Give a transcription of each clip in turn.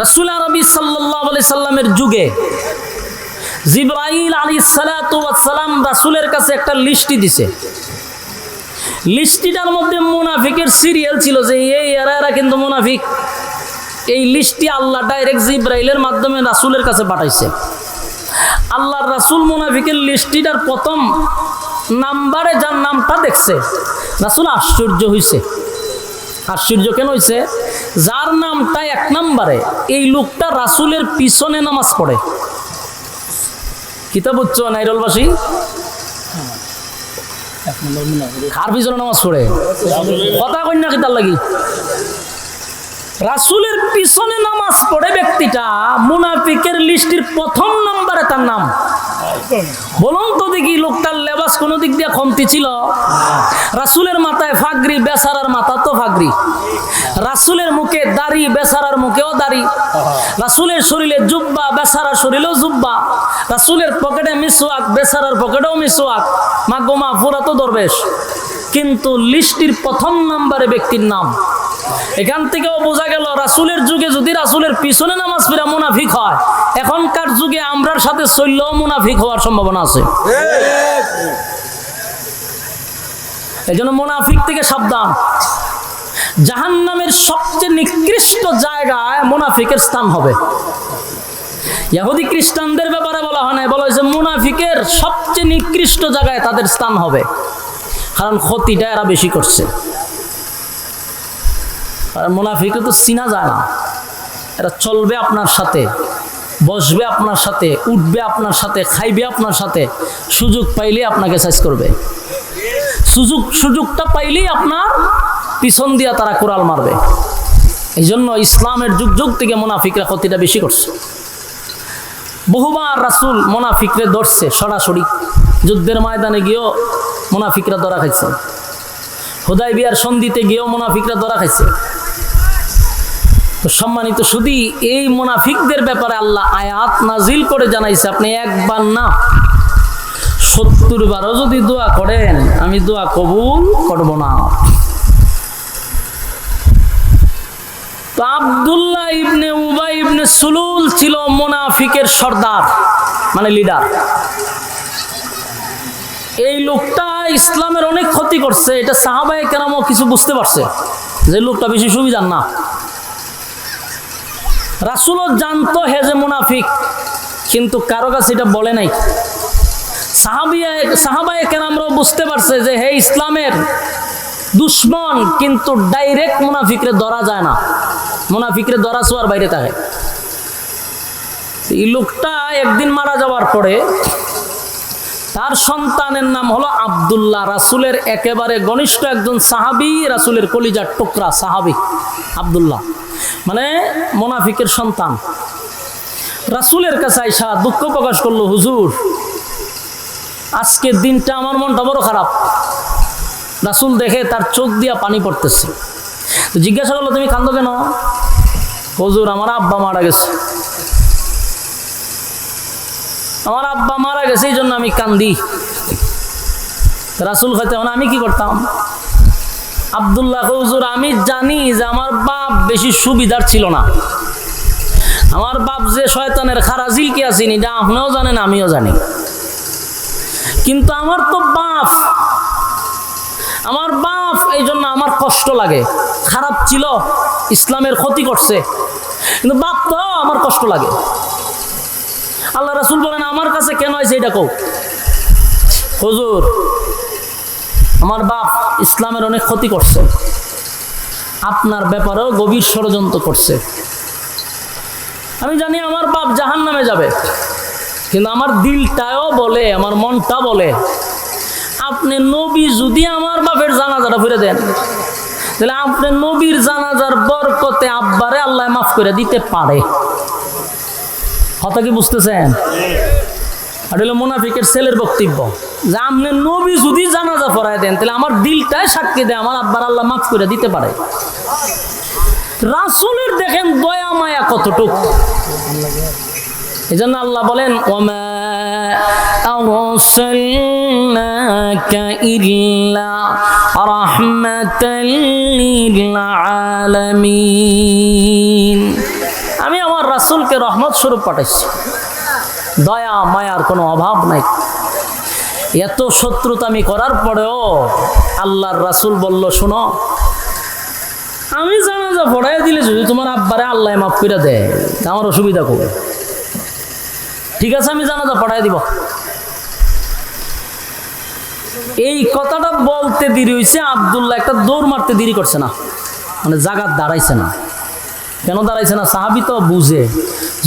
রাসূল আরবি সাল্লাল্লাহু আলাইহি সাল্লামের যুগে জিবরাইল আলাইহিস সালাতু ওয়াস সালাম রাসূলের কাছে একটা লিস্টি দিছে। লিস্টিটার মধ্যে মুনাফিকের সিরিয়াল ছিল যে এরা কিন্তু মুনাফিক। এই লিস্টি আল্লাহ ডাইরেক্ট জিবরাইলের মাধ্যমে রাসূলের কাছে পাঠাইছে। আল্লাহর রাসূল মুনাফিকের লিস্টিটার প্রথম নাম্বারে যার নামটা দেখছে, রাসূল আশ্চর্য হইছে। আশ্চর্য কেন হইছে? যার নামটা 1 নম্বরে, এই লোকটা রাসূলের পিছনে নামাজ পড়ে। কিতাব বুঝছো নাইরলবাসী? কার পিছনে নামাজ পড়ে? কথা কই না কিতার লাগি? রাসূলের পিছনে নামাজ পড়ে ব্যক্তিটা মুনাফিকের লিস্টির প্রথম নম্বরে তার নাম। বলুন তো দেখি, লোকটার লেবাস কোন দিক দিয়ে কমতি ছিল? রাসূলের মাথায় ফাগরি, বেচারার মাথা তো ফাগরি। রাসূলের মুখে দাড়ি, বেচারার মুখেও দাড়ি। রাসূলের শরীরে জুব্বা, বেচারার শরীরেও জুব্বা। রাসূলের পকেটে মিসওয়াক, বেচারার পকেটেও মিসওয়াক। মা গোমা পুরা তো দরবেশ। কিন্তু লিস্টির প্রথম নম্বরে ব্যক্তির নাম। এখান থেকেও বোঝা গেল রাসূলের যুগে যদি রাসূলের পিছনে নামাজ পড়া মুনাফিক হয়, এখনকার যুগে আমরার সাথে চললেও মুনাফিক হওয়ার সম্ভাবনা আছে। এজন্য মুনাফিক থেকে সাবধান। জাহান্নামের সবচেয়ে নিকৃষ্ট জায়গায় মুনাফিকের স্থান হবে। ইহুদি খ্রিস্টানদের ব্যাপারে বলা হয় না, বলা হয়েছে মুনাফিকের সবচেয়ে নিকৃষ্ট জায়গায় তাদের স্থান হবে, কারণ ক্ষতিটা এরা বেশি করছে। আর মুনাফিককে তো চিনা যায় না। এরা চলবে আপনার সাথে, বসবে আপনার সাথে, উঠবে আপনার সাথে, খাইবে আপনার সাথে, সুযোগ পাইলেই আপনাকে সাইজ করবে। সুযোগটা পাইলেই আপনার পিছন দিয়া তারা কোরাল মারবে। এই জন্য ইসলামের যুগ থেকে মুনাফিকরা ক্ষতিটা বেশি করছে। বহুবার রাসূল মুনাফিকরে ধরছে সরাসরি। যুদ্ধের ময়দানে গিয়েও মুনাফিকরা ধরা খাইছে। হুদায়বিয়ার সন্ধিতে গিয়েও মুনাফিকরা ধরা খাইছে। তো সম্মানিত শুধু এই মুনাফিকদের ব্যাপারে আল্লাহ আয়াত নাজিল করে জানাইছে, আপনি একবার না 70 বারও যদি দোয়া করেন আমি দোয়া কবুল করব না। তো আব্দুল্লাহ ইবনে উবাই ইবনে সুলুল ছিল মুনাফিকের সর্দার, মানে লিডার। এই লোকটা ইসলামের অনেক ক্ষতি করছে। এটা সাহাবায়ে কেরামও কিছু বুঝতে পারছে যে লোকটা বেশি সুবিধার না। রাসূলও জানতো হে যে মুনাফিক, কিন্তু কারো কাছে এটা বলে নাই। সাহাবায়ে কেরামরাও বুঝতে পারছে যে হে ইসলামের দুশ্মন, কিন্তু ডাইরেক্ট মুনাফিকরে ধরা যায় না। মুনাফিকরে ধরা ছোঁয়ার বাইরে থাকে। এই লোকটা একদিন মারা যাওয়ার পরে তার সন্তানের নাম হলো আব্দুল্লাহ। রাসূলের একেবারে ঘনিষ্ঠ একজন সাহাবী, রাসূলের কলিজার টুকরা সাহাবী আব্দুল্লাহ, মানে মুনাফিকের সন্তান। রাসূলের কাছে আইসা দুঃখ প্রকাশ করলো, হুজুর আজকের দিনটা আমার মনটা বড় খারাপ। রাসূল দেখে তার চোখ দিয়া পানি পড়তেছে। তো জিজ্ঞাসা করলো, তুমি কান্দো কেন? হুজুর আমার আব্বা মারা গেছে, আমার আব্বা মারা গেছে, এই জন্য আমি কান্দি। রাসূল কইতে, আমি কি করতাম? আব্দুল্লাহ, হুজুর আমি জানি যে আমার বাপ বেশি সুবিধার ছিল না। আমার বাপ যে শয়তানের খারাজিল কি আসেনি, এটা আপনিও জানেন আমিও জানি। কিন্তু আমার তো বাপ, এই জন্য আমার কষ্ট লাগে। খারাপ ছিল, ইসলামের ক্ষতি করছে, কিন্তু বাপ তো আমার কষ্ট লাগে। আল্লাহ রাসূল বলেন, আমার কাছে কেন আছে এটা কও। হুজুর আমার বাপ ইসলামের অনেক ক্ষতি করছে, আপনার ব্যাপারেও গভীর ষড়যন্ত্র করছে। আমি জানি আমার বাপ জাহান্নামে যাবে, কিন্তু আমার দিলটাও বলে, আমার মনটা বলে, আপনি নবী যদি আমার বাপের জানাজাটা ফিরে দেন, তাহলে আপনি নবীর জানাজার বরকতে আব্বারে আল্লাহ মাফ করে দিতে পারে। কথা কি বুঝতেছেন? আর হলো মুনাফিকের ছেলের বক্তব্য যে আপনি নবী যদি জানাজা পড়ায় দেন, তাহলে আমার দিলটাই সাক্ষী দেয় আমার আব্বার আল্লাহ মাফ করে দিতে পারে। রাসূলের দেখেন দয়া মায়া কতটুক। এজন্য আল্লাহ বলেন, ওমা আরসালনাকা ইল্লা রাহমাতাল লিল আলামিন। আমি আমার রাসূলকে রহমত স্বরূপ পাঠাইছি, দয়া মায়ার কোনো অভাব নাই। এত শত্রুতামি করার পরেও আল্লাহর রাসূল বলল, শোনো, আমি জানাজা পড়াই দিলে যদি তোমার আব্বারে আল্লাহ মাফ করে দেয় আমার অসুবিধা করবে, ঠিক আছে আমি জানাজা পড়াই দিব। এই কথাটা বলতে দেরি হয়েছে, আব্দুল্লাহ একটা দৌড় মারতে দেরি করছে না, মানে জাগাত দাঁড়াইছে না। কেন দাঁড়াইছে না? সাহাবী তো বুঝে,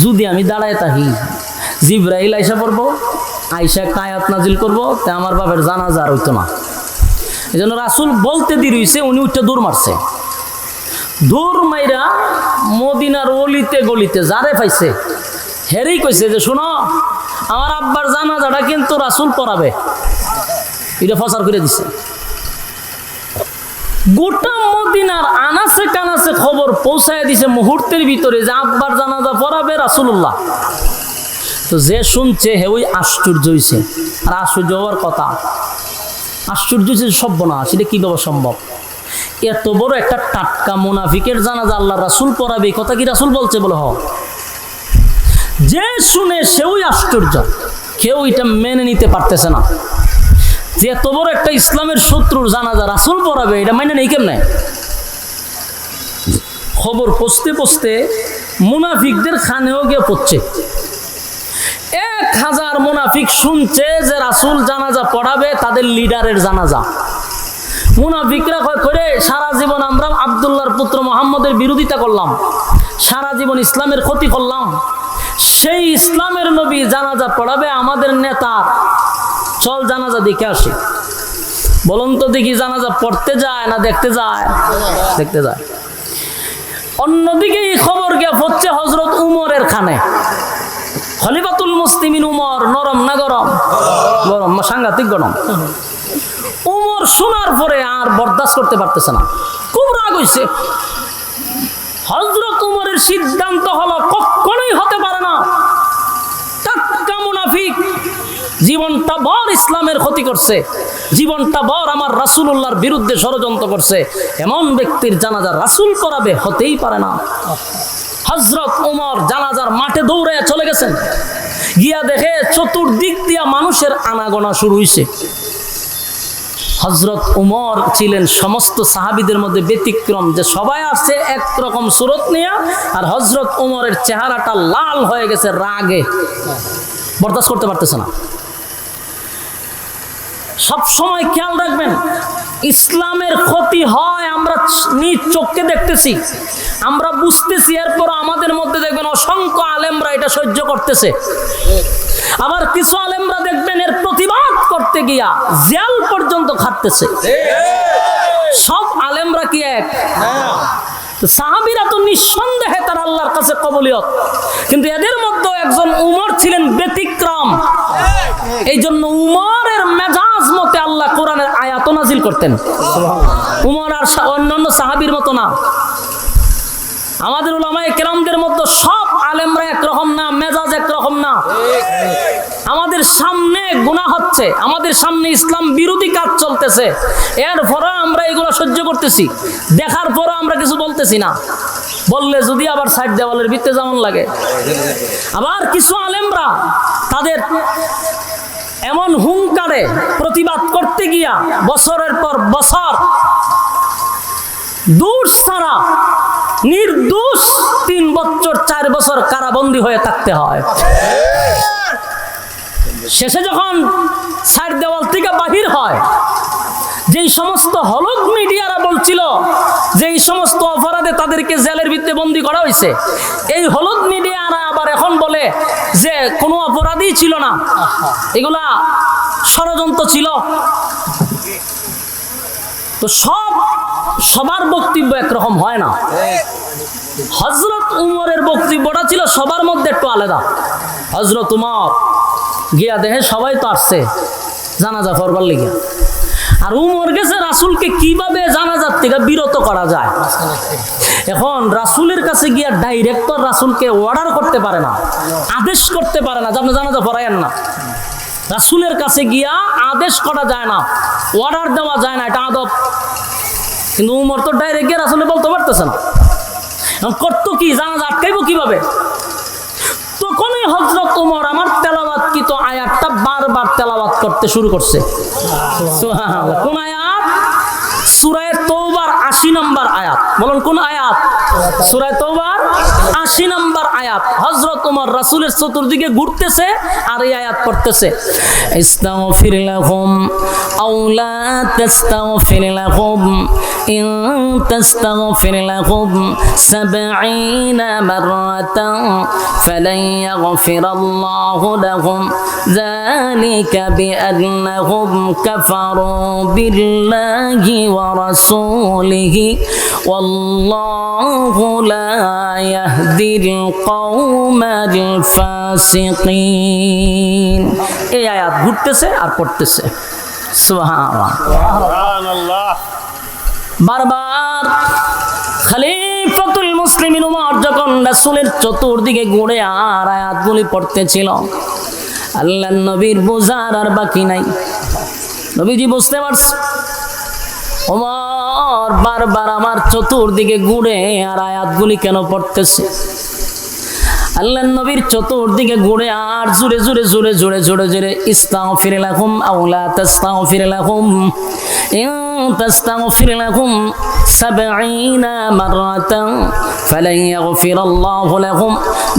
যদি আমি দাঁড়ায় থাকি জিবরাইল আইসা পড়বো, আইসা একটা আয়াত নাজিল করবো, তা আমার বাপের জানাজা আর হইতো না। এই জন্য রাসূল বলতে দেরি হয়েছে, উনি উঠটা দৌড় মারছে। দৌড় মাইরা মদিনার অলিতে গলিতে যারে পাইছে হেরেই কইছে যে শোনো, আমার আব্বার জানাজাটা কিন্তু রাসূল পড়াবে, এটা প্রচার করে দিছে। গোটা মদিনার আনাচে কানাচে খবর পৌঁছায় দিছে মুহূর্তের ভিতরে যে আব্বার জানাজা পড়াবে রাসূলুল্লাহ। তো যে শুনছে হে ওই আশ্চর্য হইছে, আর আশ্চর্য হওয়ার কথা। আশ্চর্য হচ্ছে সর্বনাশ, সেটা কীভাবে সম্ভব? এত বড় একটা টাটকা মুনাফিকের জানাজা আল্লাহ রাসূল পড়াবে, এই কথা কি রাসূল বলছে? বলে হ। যে শুনে সেও আশ্চর্য, কেউ এটা মেনে নিতে পারতেছে না যে এত বড় একটা ইসলামের শত্রুর জানাজা রাসূল পড়াবে, এটা মেনে নেই কেমনে? খবর পৌঁছতে পৌঁছতে মুনাফিকদের খানেও গিয়ে পড়ছে। 1000 মুনাফিক শুনছে যে রাসূল জানাজা পড়াবে তাদের লিডারের জানাজা। মুনাফিকরা করে সারা জীবন আমরা আব্দুল্লাহর পুত্র মুহাম্মদের বিরোধিতা করলাম, সারা জীবন ইসলামের ক্ষতি করলাম, সেই ইসলামের নবী জানাজা পড়াবে আমাদের নেতা, চল জানাজা দেখে আসি। বলুন তো দেখি, জানাজা পড়তে যায় না দেখতে যায়? দেখতে যায়। অন্যদিকে এই খবর গিয়ে পড়ছে হযরত উমরের খানে। খলিফাতুল মুসলিমিন উমর, নরম না গরম? গরম, সাংঘাতিক গরম। উমর শোনার পরে আর বরদাস্ত করতে পারতেছে না, খুব রাগ হইছে। হযরত উমরের সিদ্ধান্ত হলো কখনোই হতে পারে না, টাটকা মুনাফিক, জীবনটা ভর ইসলামের ক্ষতি করছে, জীবনটা ভর আমার রাসূলুল্লাহর বিরুদ্ধে ষড়যন্ত্র করছে, এমন ব্যক্তির জানাজা রাসূল পড়াবে, হতেই পারে না। হযরত উমর জানাজার মাঠে দৌড়ে চলে গেছেন, গিয়া দেখে চতুর্দিক দিয়া মানুষের আনাগোনা শুরু হয়েছে। হযরত উমর ছিলেন সমস্ত সাহাবীদের মধ্যে ব্যতিক্রম, যে সবাই আসছে একরকম সুরত নিয়ে, আর হযরত উমরের চেহারাটা লাল হয়ে গেছে রাগে, বরদাস্ত করতে পারতেছে না। সব সময় খেয়াল রাখবেন, ইসলামের ক্ষতি হয় আমরা নিজ চোখে দেখতেছি, আমরা বুঝতেছি, এরপর আমাদের মধ্যে দেখবেন অসংখ্য আলেমরা এটা সহ্য করতেছে। আবার কিছু আলেমরা দেখবেন এর প্রতিবাদ করতে গিয়া জেল পর্যন্ত খাটতেছে। সব আলেমরা কি এক? সাহাবীরা তো নিঃসন্দেহে তার আল্লাহর কাছে কবুলিয়ত, কিন্তু এদের মধ্যে একজন উমর ছিলেন ব্যতিক্রম। এই জন্য উমরের মেজাজ মতে আল্লাহ কোরআনের আয়াত নাজিল করতেন। উমর আর অন্যান্য সাহাবীর মতো না। আমাদের উলামায়ে কেরামদের মধ্যে সব আলেমরা একরকম না, মেজাজ একরকম না। আমাদের সামনে গুনাহ হচ্ছে, আমাদের সামনে ইসলাম বিরোধী কাজ চলতেছে, এরপরে আমরা এগুলো সহ্য করতেছি, দেখার পরে আমরা কিছু বলতেছি না, বললে যদি আবার সাইড দেওয়ালের ভিতরে যেমন লাগে। আবার কিছু আলেমরা তাদের এমন হুঙ্কারে প্রতিবাদ করতে গিয়া বছরের পর বছর দোষ ছাড়া নির্দোষ 3 বছর 4 বছর কারাবন্দী হয়ে থাকতে হয়। শেষে যখন সাইড দেওয়াল থেকে বাহির হয়, যেই সমস্ত হলুদ মিডিয়ারা বলছিল যে এই সমস্ত অপরাধে তাদেরকে জেলের ভিতরে বন্দী করা হয়েছে, এই হলুদ মিডিয়ারা আবার এখন বলে যে কোনো অপরাধই ছিল না, এগুলা ষড়যন্ত্র ছিল। তো সবার বক্তব্য একরকম হয় না। হযরত উমরের বক্তব্যটা ছিল সবার মধ্যে একটু আলাদা। হযরত উমর গিয়া দেখে সবাই তো আসছে জানাজা পড়বার লিগে, আর উমর গেছে রাসূলকে কিভাবে জানাজার থেকে বিরত করা যায়। এখন রাসূলের কাছে গিয়া ডাইরেক্টর রাসূলকে অর্ডার করতে পারে না, আদেশ করতে পারে না যে আপনি জানাজা পড়ায়েন না। রাসূলের কাছে গিয়া আদেশ করা যায় না, অর্ডার দেওয়া যায় না, এটা আদব। কিন্তু উমর তো ডাইরেক্ট গিয়ে রাসূলে বলতে পারতেছে না, করতো কি? জানাজা আটকাইব কিভাবে? ওমর আমার তেলাওয়াতকৃত আয়াতটা বারবার তেলাওয়াত করতে শুরু করছে। সুবহানাল্লাহ। কোন আয়াত? সূরা তওবার ৮০ নম্বর আয়াত। বলুন কোন আয়াত? সূরা তওবার ৮০ নম্বর আয়াত। হযরত ওমর রাসূলের চতুর্দিকে ঘুরতেছে আর এই আয়াত পড়তেছে, ইস্তাগফির লাহুম আও লা তাস্তাগফির লাহুম ইন তাস্তাগফির লাহুম ৭০ মাররাতান ফালান ইয়াগফিরাল্লাহু লাহুম যালিকা বিআন্নাহুম কাফারু বিল্লাহি ওয়া রাসূলিহি ওয়াল্লাহু লা ইয়াহদিল কওমাল ফাসিকিন। এই আয়াত ঘুরতেছে আর পড়তেছে। সুবহানাল্লাহ। বারবার খলিফাতুল মুসলিমিন ওমর যখন রাসূলের চতুর্দিকে ঘুরে আর আয়াতগুলি পড়তেছিল, আল্লাহর নবীর বোঝার আর বাকি নাই। নবীজি বুঝতে পারছে ওমর বারবার আমার চতুর্দিকে ঘুরে আর আয়াতগুলি কেন পড়তেছে। আল্লাহর নবীর চতুর্দিকে ঘুরে আর জোরে জোরে জোরে জোরে জোরে জোরে ইস্তাগফির লাহুম আও লা তাস্তাগফির লাহুম ইন তাস্তাগফির লাহুম ৭০ মাররাতান ফালান ইয়াগফিরাল্লাহু লাহুম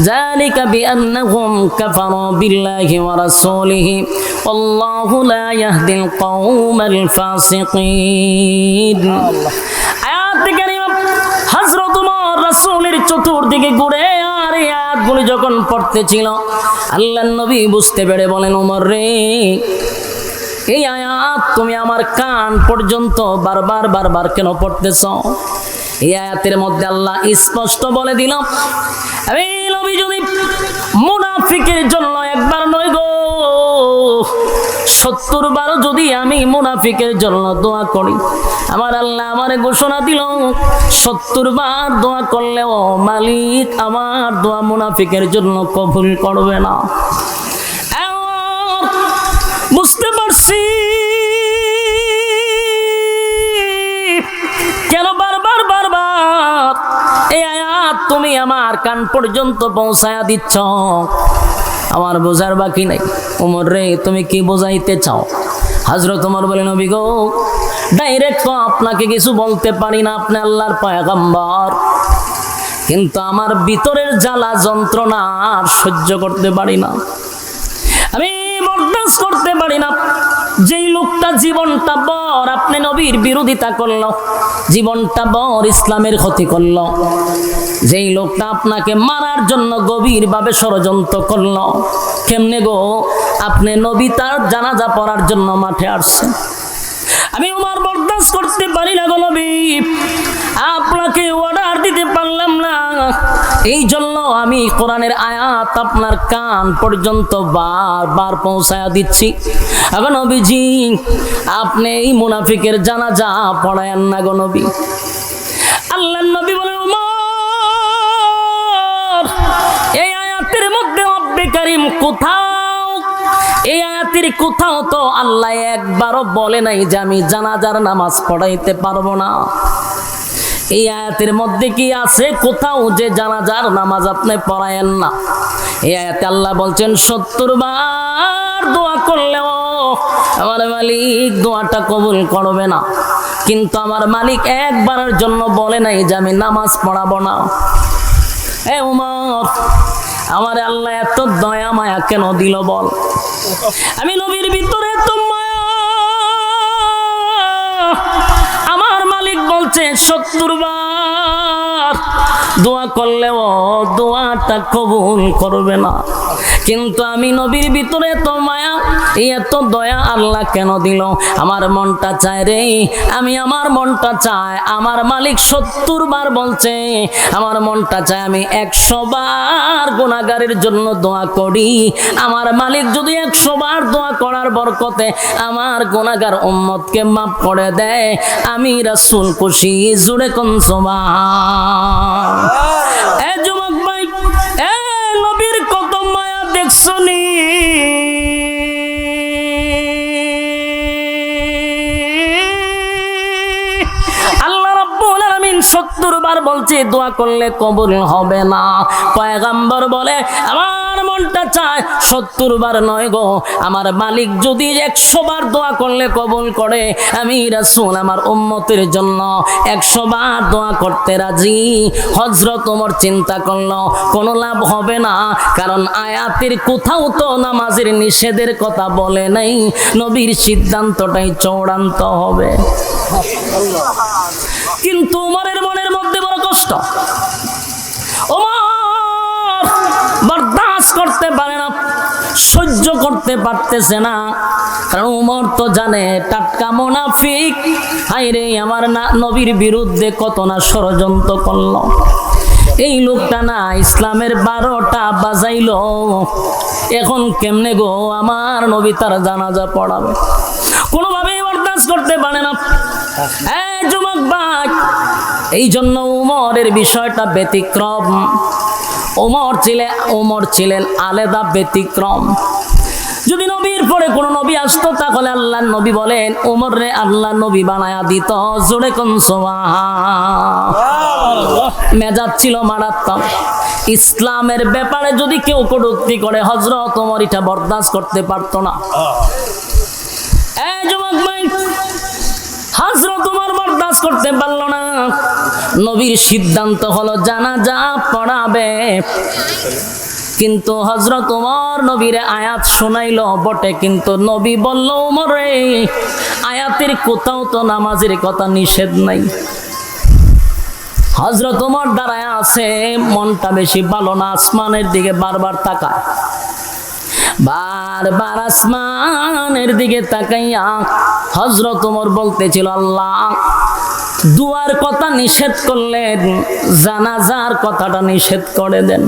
যালিকা বিআন্নাহুম কাফারু বিল্লাহি ওয়া রাসূলিহি ওয়াল্লাহু লা ইয়াহদিল কওমাল ফাসিকিন। আয়াত কারিমা হযরত ওমর রাসূলের চতুর্দিকে ঘুরে আর এই আয়াতগুলি যখন পড়তেছিল, আল্লাহর নবী বুঝতে পেরে বলেন, ওমর রে, এই আয়াত তুমি আমার কান পর্যন্ত বারবার বারবার কেন পড়তেছ? এই আয়াতের মধ্যে আল্লাহ স্পষ্ট বলে দিল, আমি নবী যদি মুনাফিকের জন্য একবার নয় গো ৭০ বার যদি আমি মুনাফিকের জন্য দোয়া করি, আমার আল্লাহ আমারে ঘোষণা দিল ৭০ বার দোয়া করলেও মালিক আমার দোয়া মুনাফিকের জন্য কবুল করবে না। বুঝতে পারছি কেন বারবার বারবার এই আয়াত তুমি আমার কান পর্যন্ত পৌঁছায়া দিচ্ছ। আমার বোঝার বাকি নাই। ওমর রে, তুমি কি বোঝাইতে চাও? হযরত ওমর বলেন, নবী গো, ডাইরেক্ট তো আপনাকে কিছু বলতে পারি না, আপনি আল্লাহর পয়গম্বর, কিন্তু আমার ভিতরের জ্বালা যন্ত্রণা আর সহ্য করতে পারি না, আমি বরদাস্ত করতে পারি না। যেই লোকটা জীবনটা বর আপনি নবীর বিরোধিতা করলো, জীবনটা বর ইসলামের ক্ষতি করলো, যেই লোকটা আপনাকে মারার জন্য গভীরভাবে ষড়যন্ত্র করলো, কেমনে গো আপনি নবী তার জানাজা পড়ার জন্য মাঠে আসছেন? আমি ওমর বরদাস্ত করতে পারি না গো নবী, আপনাকে অর্ডার দিতে পারলাম না, এই জন্য আমি কোরআনের আয়াত আপনার কান পর্যন্ত বারবার পৌঁছায়া দিচ্ছি। এখন নবীজি আপনি এই মুনাফিকের জানাজা পড়ায়েন না গো নবী। আল্লাহর নবী বলেন, ওমর, এই আয়াতের মধ্যে রব্বে কারীম কোথাও, এই আয়াতের কোথাও তো আল্লাহ একবারও বলে নাই যে আমি জানাজার নামাজ পড়াইতে পারবো না। এই আয়াতের মধ্যে কি আছে কোথাও যে জানাজার নামাজ আপনি পড়ায়েন না? এই আয়াতে আল্লাহ বলছেন ৭০ বার দোয়া করলেও আমার মালিক দোয়াটা কবুল করবে না, কিন্তু আমার মালিক একবারের জন্য বলে নাই যে আমি নামাজ পড়াবো না। এ ওমর, আমার আল্লাহ এত দয়া মায়া কেন দিল বল? আমি নবীর ভিতরে এত মায়া, আমার মালিক বলছে ৭০ বার দোয়া করলেও দোয়াটা কবুল করবে না, কিন্তু আমি নবীর ভিতরে এত মায়া, এত দয়া আল্লাহ কেন দিল? আমার মনটা চায় রে, আমার মনটা চায়, আমার মালিক ৭০ বার বলছে, আমার মনটা চায় আমি ১০০ বার গুনাহগারের জন্য দোয়া করি। আমার মালিক যদি ১০০ বার দোয়া করার বরকতে আমার গুনাহগার উম্মতকে মাফ করে দেয়, আমি রাসূল খুশি। জুড়ে কোন সুবহান। এ যুবক ভাই, এ নবীর কত মায়া দেখছনি? আল্লাহ রাব্বুল আলামিন ৭০ বার বলছে দোয়া করলে কবুল হবে না। পয়গম্বর বলে, আমার মনটা চায় 70 বার নয় গো, আমার মালিক যদি 100 বার দোয়া করলে কবুল করে, আমি রাসূল আমার উম্মতের জন্য 100 বার দোয়া করতে রাজি। হযরত ওমর চিন্তা করলো কোনো লাভ হবে না, কারণ আয়াতের কোথাও তো নামাজের নিষেধের কথা বলে নাই, নবীর সিদ্ধান্তটাই চূড়ান্ত হবে। কিন্তু ওমরের মনের মধ্যে বড় কষ্ট, ওমর বরদাস্ত করতে পারে না, সহ্য করতে পারতেছে না, কারণ ওমর তো জানে টাটকা মুনাফিক, হায়রে আমার না নবীর বিরুদ্ধে কত না ষড়যন্ত্র করলো। এই লোকটা না ইসলামের 12টা বাজাইলো, এখন কেমনে গো আমার নবী তার জানাজা পড়াবে, কোনোভাবেই বরদাস্ত করতে পারে না। যুবক ভাই, এই জন্য উমরের বিষয়টা ব্যতিক্রম। ওমর ছিলেন আলাদা ব্যতিক্রম। যদি নবীর পরে কোন নবী আসতো তাহলে আল্লাহর নবী বলেন ওমর রে আল্লাহ নবী বানায়া দিত, জোরে কোন সুবহানাল্লাহ। মেজাজ ছিল মারাত্মক। ইসলামের ব্যাপারে যদি কেউ কটূক্তি করে হযরত ওমর এটা বরদাস্ত করতে পারতো না। যুবক ভাই, হযরত ওমর বরদাস্ত করতে পারলো না। নবীর সিদ্ধান্ত হলো জানাজা পড়াবে, কিন্তু হযরত ওমর নবীর আয়াত শোনাইলো বটে, কিন্তু নবী বলল ওমরে আয়াতের কোথাও তো নামাজের কথা নিষেধ নাই। হযরত ওমর দাঁড়ায় আছে, মনটা বেশি ভালো না, আসমানের দিকে বারবার তাকায়, বারবার আসমানের দিকে তাকাইয়া হযরত ওমর বলতেছিল আল্লাহ দুয়ার কথা নিষেধ করলেন, জানাজার কথাটা নিষেধ করে দেন।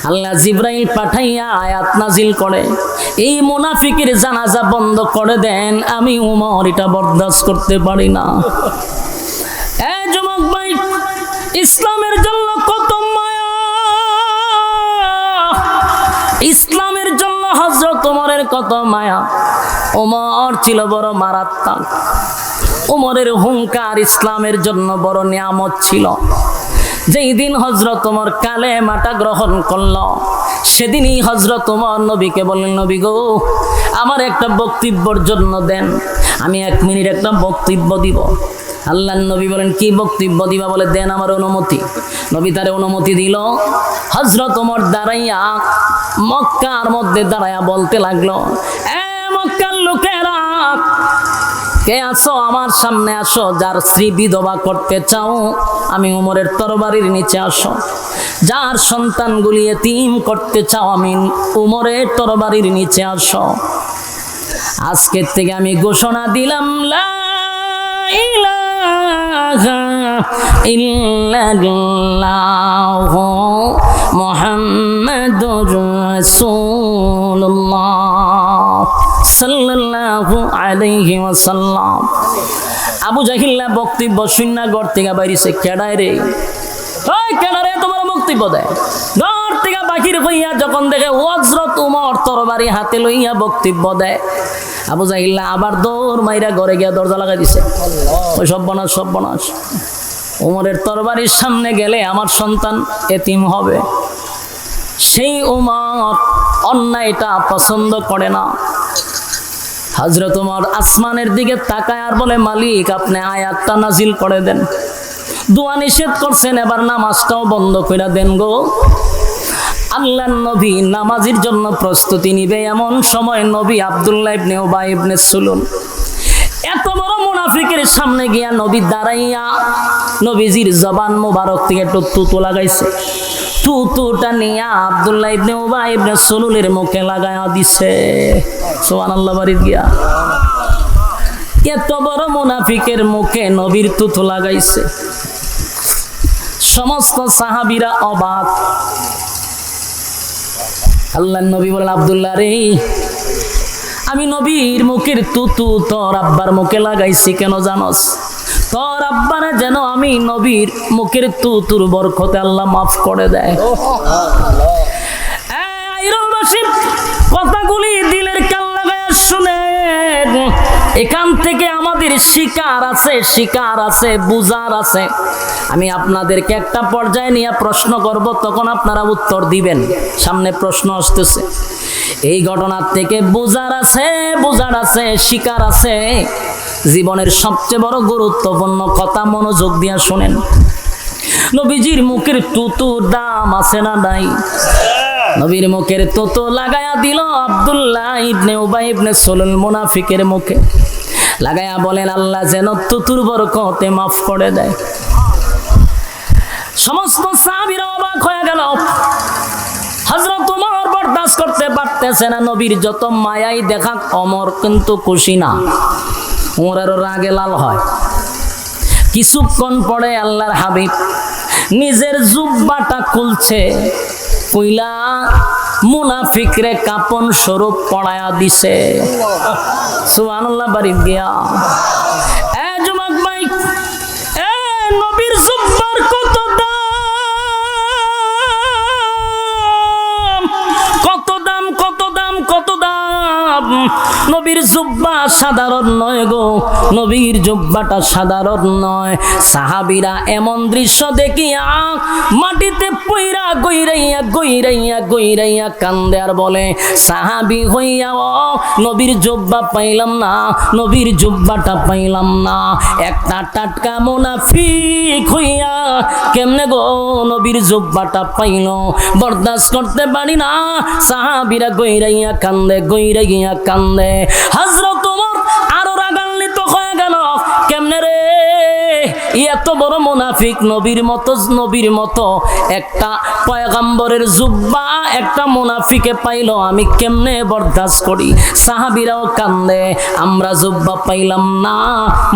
আল্লাহ জিবরাইল পাঠাইয়া আয়াত নাজিল করে এই মুনাফিকের জানাজা বন্ধ করে দেন, আমি ওমর এটা বরদাস্ত করতে পারি না। যুবক ভাই, ইসলামের জন্য কত মায়া, ইসলামের জন্য হযরত ওমরের কত মায়া। ওমর ছিল বড় মারাত্মক। ওমরের হুঙ্কার ইসলামের জন্য বড় নিয়ামত ছিল। যেই দিন হযরত ওমর কালেমাটা গ্রহণ করলো, সেদিনই হযরত ওমর নবীকে বললেন নবী গো আমার একটা বক্তব্যের জন্য দেন, আমি 1 মিনিট একটা বক্তব্য দিব। আল্লাহর নবী বলেন কি বক্তব্য দিবা? বলে দেন আমার অনুমতি। নবী তারে অনুমতি দিল। হযরত ওমর দাঁড়াইয়া মক্কার মধ্যে দাঁড়াইয়া বলতে লাগলো, মক্কার লোকেরা কে আসো আমার সামনে আসো, যার স্ত্রী বিধবা করতে চাও আমি ওমরের তরবারির নিচে আসো, যার সন্তানগুলি এতিম করতে চাও আমি ওমরের তরবারির নিচে আসো। আজকের থেকে আমি ঘোষণা দিলাম লা ইলাহা ইল্লাল্লাহ মুহাম্মাদুর রাসূলুল্লাহ সাল্লাল্লাহু আলাইহি ওয়াসাল্লাম। আবু জাহিল্লা বক্তব্য শুননা ঘর থেকে বাইরেছে, কেডায় রে ওই কেডারে তোমার বক্তব্য দেয়। ঘর থেকে বাহির হইয়া যখন দেখে হযরত ওমর তরবারি হাতে লইয়া বক্তব্য দেয়, আবু জাহিল্লা আবার দৌড় মাইরা ঘরে গিয়া দরজা লাগাই দিছে। ওই সর্বনাশ সর্বনাশ, ওমরের তরবারির সামনে গেলে আমার সন্তান এতিম হবে। সেই ওমর অন্যায়টা পছন্দ করে না। হযরত ওমর আসমানের দিকে তাকায় আর বলে মালিক আপনি আয়াতটা নাজিল করে দেন, দোয়া নিষেধ করছেন, এবার নামাজটাও বন্ধ করে দেন গো। আল্লাহর নবী নামাজের জন্য প্রস্তুতি নিবে, এমন সময় নবী আব্দুল্লাহ ইবনে উবাই ইবনে সুলুল এত বড় মুনাফিকের সামনে গিয়া নবী দাঁড়াইয়া নবীজির জবান মোবারক থেকে একটু তুতু লাগাইছে। তুতুটা নিয়ে আব্দুল্লাহ ইবনে উবাই ইবনে সুলুলের মুখে লাগায়া দিছে। সুবহানাল্লাহ বাড়িতে গিয়া এত বড় মুনাফিকের মুখে নবীর তুতু লাগাইছে। সমস্ত সাহাবীরা অবাক। আল্লাহর নবী বলেন আব্দুল্লাহ রে, আমি নবীর মুখের তুতু তোর আব্বার মুখে লাগাইছি কেন জানোস? তোর আব্বারে যেন আমি নবীর মুখের তুতুর বরকতে আল্লাহ মাফ করে দেয়। কথাগুলি দিলের কান লাগায় শুনেন। এখান থেকে আমাদের শিকার আছে, শিকার আছে, বুঝার আছে। আমি আপনাদেরকে একটা পর্যায়ে নিয়ে প্রশ্ন করব, তখন আপনারা উত্তর দিবেন। সামনে প্রশ্ন আসতেছে। এই ঘটনার থেকে বুঝার আছে, বুঝার আছে, শিকার আছে। জীবনের সবচেয়ে বড় গুরুত্বপূর্ণ কথা মনোযোগ দিয়ে শুনেন। নবীজির মুখের তুতুর দাম আছে না নাই? নবীর মুখের তুতু লাগায়া দিল আব্দুল্লাহ ইবনে উবাই ইবনে সুলুল মুনাফিকের মুখে। লাগায়া বলেন, আল্লাহ যেন তুতুর বরকতে মাফ করে দেয়। সমস্ত সাহাবীরা অবাক হয়ে গেল। হযরত ওমর বরদাস্ত করতে পারতেছে না, নবীর যত মায়াই দেখা ওমর কিন্তু খুশি না। ওমরের রাগে লাল হয়। কিছুক্ষণ পরে আল্লাহর হাবিব নিজের জুব্বাটা খুলছে, কইলা মুনাফিকরে কাপন স্বরূপ পড়ায়া দিছে। সুবহানাল্লাহ। বাড়ি গিয়া এ যুবক ভাই, এ নবীর জুব্বার কত দাম, কত দাম, কত দাম, কত দাম। নবীর জুব্বা সাধারণ নয় গো, নবীর জুব্বাটা সাধারণ নয়। সাহাবীরা এমন দৃশ্য দেখিয়া মাটিতে পইরা গইরাইয়া গইরাইয়া গইরাইয়া কান্দে আর বলে, সাহাবী হইয়া নবীর জুব্বা পাইলাম না, নবীর জুব্বাটা পাইলাম না। একটা টাটকা মুনাফিক হইয়া কেমনে গো নবীর জুব্বাটা পাইল? বরদাস্ত করতে পারি না। সাহাবীরা গইরাইয়া কান্দে, গইরাইয়া কান্দে। হযরত ওমর আরো রাগান্বিত হয়ে গেল, কেমনে রে এত বড় মুনাফিক নবীর মতো একটা পয়গম্বরের জুব্বা একটা মুনাফিকে পাইলো, আমি কেমনে বরদাস্ত করি? সাহাবীরাও কান্দে, আমরা জুব্বা পাইলাম না,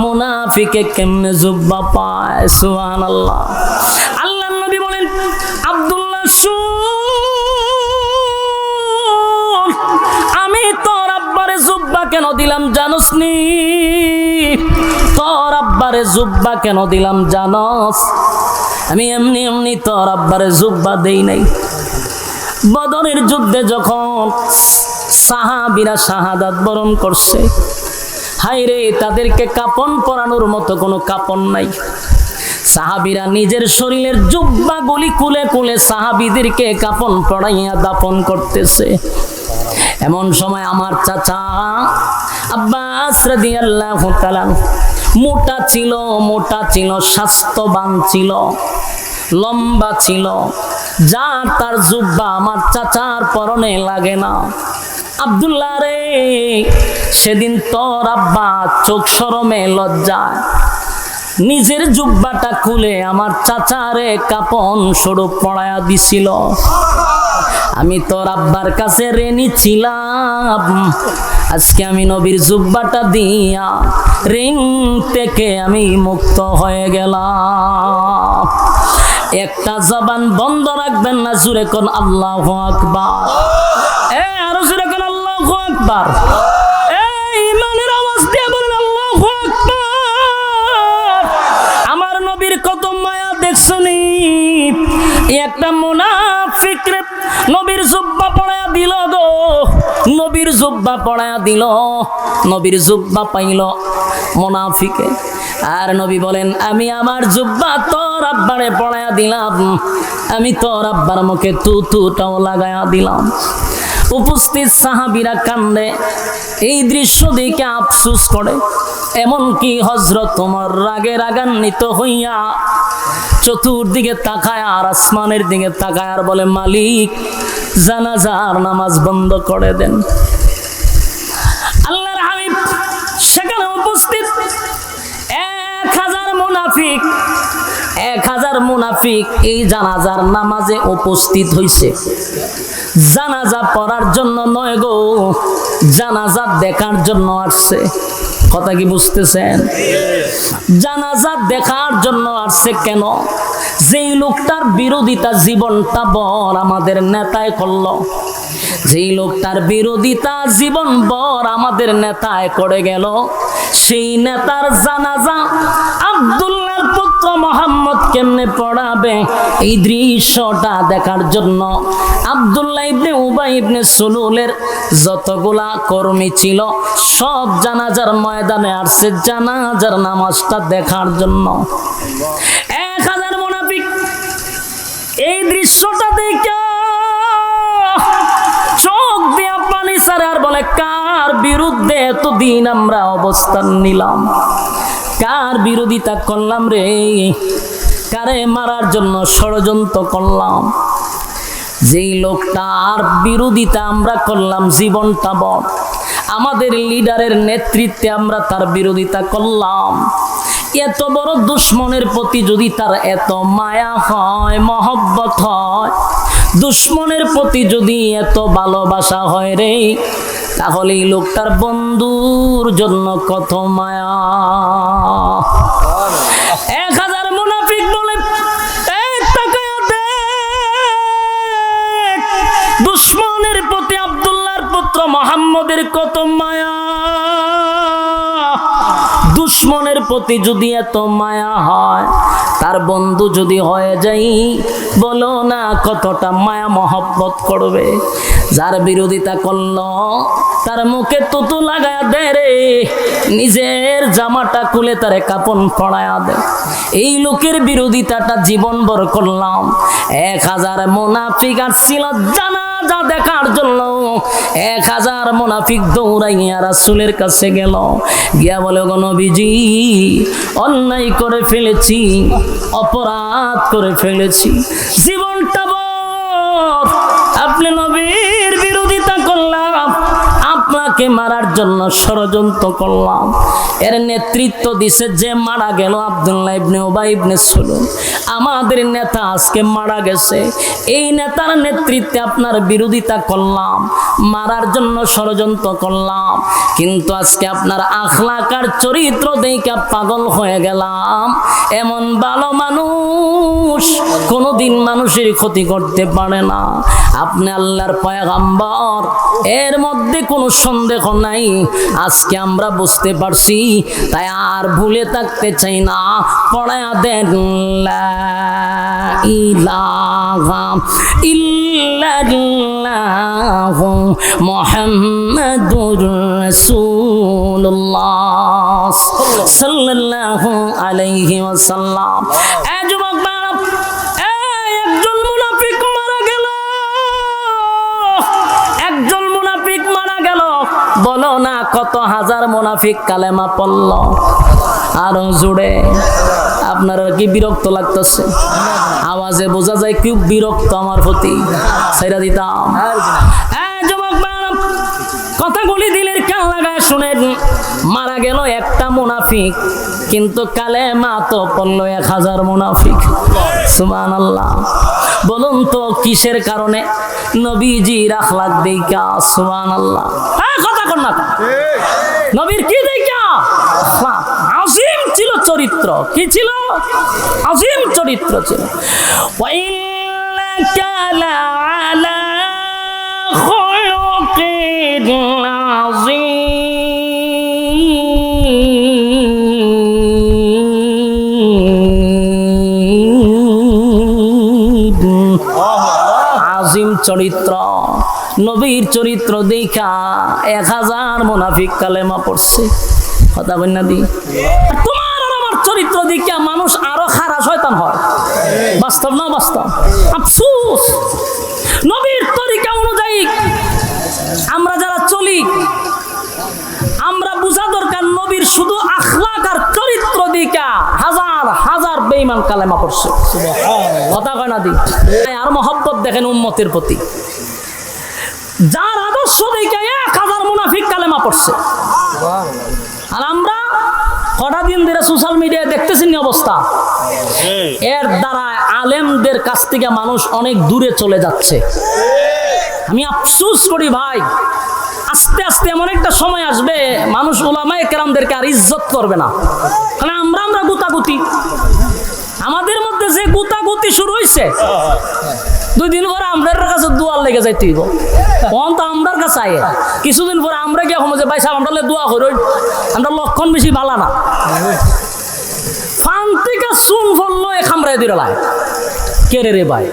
মুনাফিকে কেমনে জুব্বা পায়? সুবহানাল্লাহ। আল্লাহর নবী বলেন, আব্দুল্লাহ শুন, আমি তোর আব্বারে জুব্বা কেন দিলাম জানোস নি? তোর আব্বারে জুব্বা কেন দিলাম জানোস? আমি এমনি এমনি তোর আব্বারে জুব্বা দেই নাই। বদরের যুদ্ধে যখন সাহাবীরা শাহাদাত বরণ করছে, হায়রে তাদেরকে কাপন পরানোর মতো কোনো কাপন নাই। সাহাবীরা নিজের শরীরের জুব্বাগুলি খুলে খুলে সাহাবীদেরকে কাপন পরাইয়া দাফন করতেছে। এমন সময় আমার চাচা আব্বাস রাদিয়াল্লাহু তাআলা মোটা ছিল, মোটা ছিল, স্বাস্থ্যবান ছিল, লম্বা ছিল, যার তার জুব্বা আমার চাচার পরনে লাগে না। আব্দুল্লাহ রে, সেদিন তোর আব্বা চোখ শরমে লজ্জায় নিজের জুব্বাটা খুলে আমার চাচারে কাপন স্বরূপ পড়ায়া দিছিল। আমি তোর আব্বার কাছে ঋণী ছিলাম, আজকে আমি নবীর জুব্বাটা দিয়া ঋণ থেকে আমি মুক্ত হয়ে গেলাম। একটা জবান বন্ধ রাখবেন না, জোরে কোন আল্লাহু আকবার। আরো জোরে কোন আল্লাহু আকবার। ইমানের আওয়াজ দিয়ে বলেন আল্লাহু আকবার। আমার নবীর কত মায়া দেখছনি। একটা মুনাফিক রে নবীর জুব্বা পড়ায়া দিল গো, নবীর জুব্বা পড়ায়া দিল, নবীর জুব্বা পাইল মুনাফিকে। আর নবী বলেন, আমি আমার জুব্বা তোর আব্বারে পড়ায়া দিলাম, আমি তোর আব্বার মুখে তুতুটাও লাগায়া দিলাম। উপস্থিত সাহাবীরা কান্দে, এই দৃশ্য দেখে আফসোস করে। এমনকি হযরত ওমর রাগে রাগান্বিত হইয়া চতুর্দিকে তাকায় আর আসমানের দিকে তাকায় আর বলে, মালিক জানাজার নামাজ বন্ধ করে দেন। আল্লাহর হাবিব সেখানে উপস্থিত 1000 মুনাফিক, 1000 মুনাফিক এই জানাজার নামাজে উপস্থিত হইছে। জানাজা পড়ার জন্য নয় গো, জানাজা দেখার জন্য আসছে। কথা কি বুঝতেছেন? জানাজা দেখার জন্য আসছে। কেন? যেই লোকটার বিরোধিতা জীবনটা বর আমাদের নেতায় করলো, যেই লোকটার বিরোধিতা জীবন বর আমাদের নেতায় করে গেল, সেই নেতার জানাজা আব্দুল্লাহর পুত্র পুত্র মুহাম্মদ কেমনে পড়াবে এই দৃশ্যটা দেখার জন্য আব্দুল্লাহ ইবনে উবাই ইবনে সুলুলের যতগুলা কর্মী ছিল সব জানাজার ময়দানে আসছে জানাজার নামাজটা দেখার জন্য। 1000 মুনাফিক এই দৃশ্যটা দেখে চোখ দিয়ে পানি ছাড়ে আর বলে, কার বিরুদ্ধে এতদিন আমরা অবস্থান নিলাম, কার বিরোধিতা করলাম রে, কারে মারার জন্য ষড়যন্ত্র করলাম। যেই লোকটার বিরোধিতা আমরা করলাম জীবনটা বড়, আমাদের লিডারের নেতৃত্বে আমরা তার বিরোধিতা করলাম, এত বড় দুশ্মনের প্রতি যদি তার এত মায়া হয়, মহব্বত হয়, দুশ্মনের প্রতি যদি এত ভালোবাসা হয় রে, তাহলে এই লোকটার বন্ধুর জন্য কত মায়া। 1000 মুনাফিক বলে, দুশ্মনের প্রতি আব্দুল্লাহর পুত্র মুহাম্মদের কত মায়া। দুশ্মনের প্রতি যদি এত মায়া হয়, তার বন্ধু যদি হয়ে যাই, বলো না কতটা মায়া মহব্বত করবে। যার বিরোধিতা করলো তার মুখে তুতু লাগায়া দে রে, নিজের জামাটা খুলে তারে কাপন পড়ায়া দে। এই লোকের বিরোধিতাটা জীবনভর করলাম। 1000 মুনাফিক আসছিল জানাজা দেখার জন্য। 1000 মুনাফিক দৌড়াইয়া রাসূলের কাছে গেল, গিয়া বলে, গো নবীজি, অন্যায় করে ফেলেছি, অপরাধ করে ফেলেছি, জীবনটা বড়, আপনি নবীর বিরোধিতা করলাম, আপনাকে মারার জন্য ষড়যন্ত্র করলাম। এর নেতৃত্ব দিছে যে মারা গেল আব্দুল্লাহ ইবনে উবাই ইবনে সুলুল, আমাদের নেতা আজকে মারা গেছে। এই নেতার নেতৃত্বে আপনার বিরোধিতা করলাম, মারার জন্য ষড়যন্ত্র করলাম, কিন্তু আজকে আপনার আখলাক আর চরিত্র দেখে পাগল হয়ে গেলাম। এমন ভালো মানুষ কোনোদিন মানুষের ক্ষতি করতে পারে না। আপনি আল্লাহর পয়গম্বর, এর মধ্যে কোনো সন্দেহ নাই। আজকে আমরা বুঝতে পারছি, তাই আর ভুলে থাকতে চাই না। পড়ায়া দেন লা ইলাহা ইল্লাল্লাহু মুহাম্মাদুর রাসূলুল্লাহ সাল্লাল্লাহু আলাইহি ওয়াসাল্লাম। যুবক বাবা, একজন মুনাফিক মারা গেল, একজন মুনাফিক মারা গেল। বলো না কত হাজার মুনাফিক কালেমা পড়ল। আরো জুড়ে আপনারা কি বিরক্ত লাগতেছে? আওয়াজে বোঝা যায় খুব বিরক্ত আমার প্রতি। ছেড়ে দিতাম। যুবক কথাগুলি দিলের কান লাগায় শুনেন। মারা গেল একটা মুনাফিক, কিন্তু কালেমা তো পড়ল 1000 মুনাফিক। সুবহানাল্লাহ। বলুন তো কিসের কারণে? নবীজির আখলাক দেখা। সুবহানাল্লাহ। কথা কর না, নবীর কি দেখা? আজিম ছিল চরিত্র। কি ছিল? আজিম চরিত্র ছিল। ওয়াইল্লাকা লাআলা খুলুকিন আজিম চরিত্র, নবীর চরিত্র দেখা 1000 মুনাফিক কালেমা পড়ছে। কথা বল না দি। তোমার আর আমার চরিত্র দেখা মানুষ আরো খারাপ শয়তান হয়। বাস্তব না বাস্তব? আফসোস, নবীর তরিকা অনুযায়ী আমরা যারা চলি, আমরা বুঝা দরকার নবীর শুধু আখলাক আর চরিত্র দেখা 1000 বেঈমান কালেমা পড়ছে। কথা কয় না দি। আর মহব্বত দেখেন উম্মতের প্রতি, যার আদর্শ দেখে 1000 মুনাফিক কালেমা পড়ছে। আর আমরা কটা দিন ধরে সোশ্যাল মিডিয়ায় দেখতেছি না অবস্থা। এর দ্বারা আলেমদের কাছ থেকে মানুষ অনেক দূরে চলে যাচ্ছে। আমি আফসোস করি ভাই, আস্তে আস্তে এমন একটা সময় আসবে মানুষ উলামায়ে কেরামদেরকে আর ইজ্জত করবে না। কারণ আমরা গুতাগুতি, আমাদের মধ্যে যে গুতাগুতি শুরু হয়েছে, 2 দিন পরে আমরার কাছে দোয়া লেগে যাইতে হইব। তখন তো আমরার কাছে আয়ে কিছুদিন পরে আমরা গিয়ে হম যে ভাই সাহেব আমরা দোয়া করি, আমরা লক্ষণ বেশি ভালো না। ফান্তিকা চুন ফললো এ খামড়ায় দিলায় কে রে ভাই।